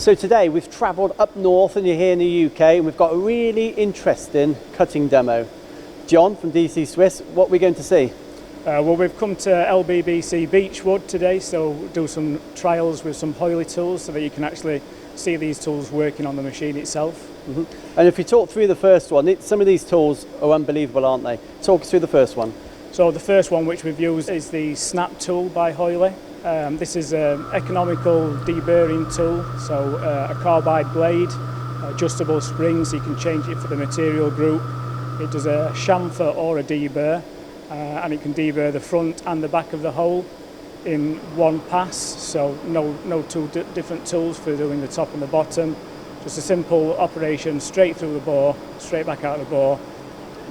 So today we've travelled up north and you're here in the UK and we've got a really interesting cutting demo. John from DC Swiss, what are we going to see? Well, we've come to LBBC Beechwood today, so do some trials with some Heule tools so that you can actually see these tools working on the machine itself. And if you talk through the first one, some of these tools are unbelievable, aren't they? Talk us through the first one. So the first one which we've used is the snap tool by Heule. This is an economical deburring tool, so a carbide blade, adjustable spring so you can change it for the material group. It does a chamfer or a deburr, and it can deburr the front and the back of the hole in one pass, so no two different tools for doing the top and the bottom. Just a simple operation straight through the bore, straight back out of the bore,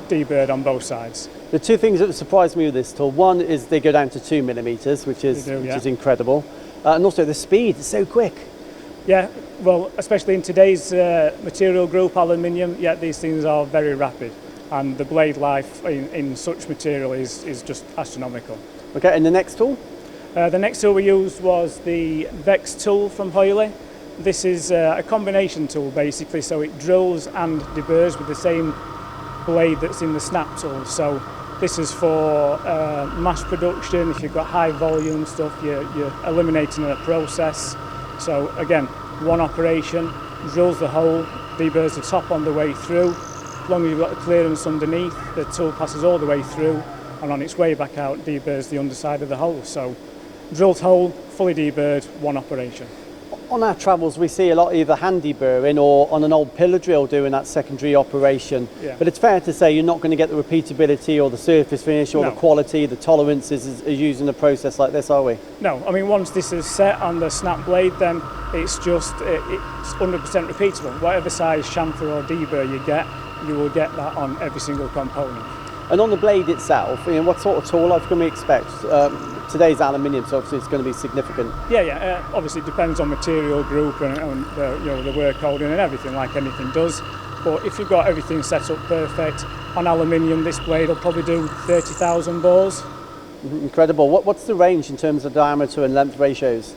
deburred on both sides. The two things that surprised me with this tool, one is they go down to 2mm, which is incredible, and also the speed is so quick. Yeah, well, especially in today's material group, aluminium, yeah, these things are very rapid, and the blade life in such material is just astronomical. Okay, and the next tool? The next tool we used was the Vex tool from Heule. This is a combination tool basically, so it drills and deburrs with the same blade that's in the snap tool. So this is for mass production. If you've got high volume stuff, you're eliminating a process. So again, one operation, drills the hole, deburrs the top on the way through. As long as you've got the clearance underneath, the tool passes all the way through, and on its way back out, deburrs the underside of the hole. So drilled hole, fully deburred, one operation. On our travels, we see a lot either hand deburring or on an old pillar drill doing that secondary operation. Yeah. But it's fair to say you're not going to get the repeatability or the surface finish or the quality, the tolerances as using a process like this, are we? No, I mean, once this is set on the snap blade, then it's 100% repeatable. Whatever size chamfer or deburr you get, you will get that on every single component. And on the blade itself, what sort of tool life can we expect? Today's aluminium, so obviously it's going to be significant. Yeah. Obviously it depends on material group and the work holding and everything, like anything does. But if you've got everything set up perfect on aluminium, this blade will probably do 30,000 bores. Incredible. What's the range in terms of diameter and length ratios?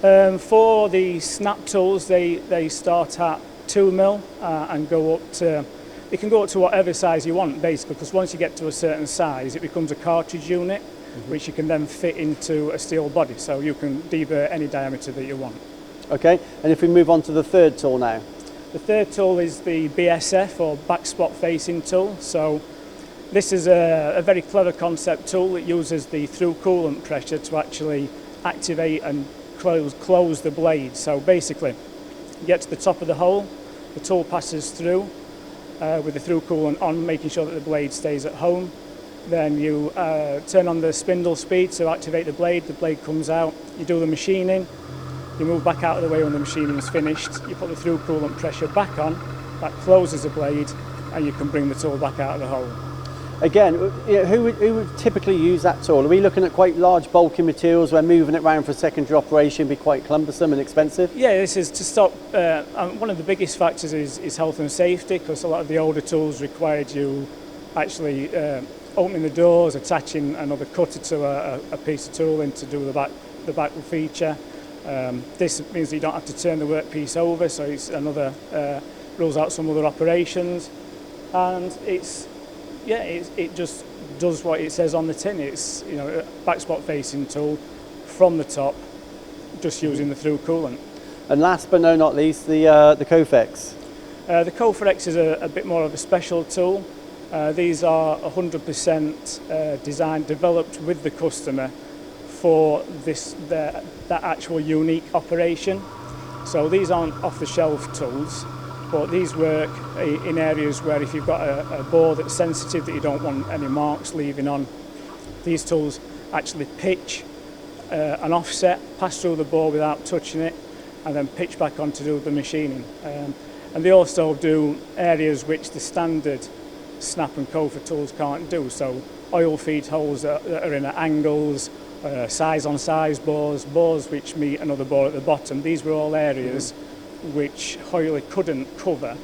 For the snap tools, they start at 2mm and go up to. It can go up to whatever size you want, basically, because once you get to a certain size, it becomes a cartridge unit, which you can then fit into a steel body, so you can deburr any diameter that you want. Okay, and if we move on to the third tool now? The third tool is the BSF, or back spot facing tool. So this is a very clever concept tool. It uses the through coolant pressure to actually activate and close the blade. So basically, you get to the top of the hole, the tool passes through, with the through coolant on, making sure that the blade stays at home. Then you turn on the spindle speed to activate the blade comes out, you do the machining, you move back out of the way when the machining is finished, you put the through coolant pressure back on, that closes the blade, and you can bring the tool back out of the hole. Again, who would typically use that tool? Are we looking at quite large bulky materials where moving it around for secondary operation would be quite cumbersome and expensive? Yeah, this is to stop, one of the biggest factors is health and safety, because a lot of the older tools required you actually opening the doors, attaching another cutter to a piece of tooling to do the back feature. This means that you don't have to turn the workpiece over, so it's another, rules out some other operations, and it just does what it says on the tin. It's a back spot facing tool from the top, just using the through coolant. And last but not least, the COFA X. The COFA X is a bit more of a special tool. These are 100% designed, developed with the customer for that actual unique operation. So these aren't off-the-shelf tools, but these work in areas where if you've got a bore that's sensitive, that you don't want any marks leaving on, these tools actually pitch an offset, pass through the bore without touching it, and then pitch back on to do the machining. And they also do areas which the standard snap and COFA tools can't do, so oil feed holes that are in at angles, size on size bores which meet another bore at the bottom. These were all areas which Heule couldn't cover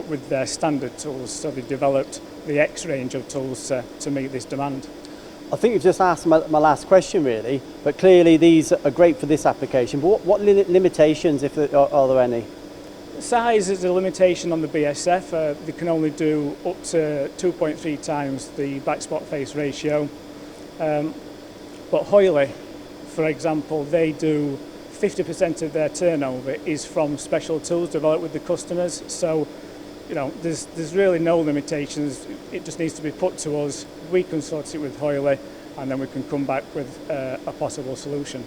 with their standard tools, so they developed the X range of tools to meet this demand. I think you've just asked my last question really, but clearly these are great for this application. But what limitations, if there are there any? Size is a limitation on the BSF. They can only do up to 2.3 times the back spot face ratio. But Heule, for example, they do 50% of their turnover is from special tools developed with the customers. So, you know, there's really no limitations. It just needs to be put to us. We can sort it with Heule, and then we can come back with a possible solution.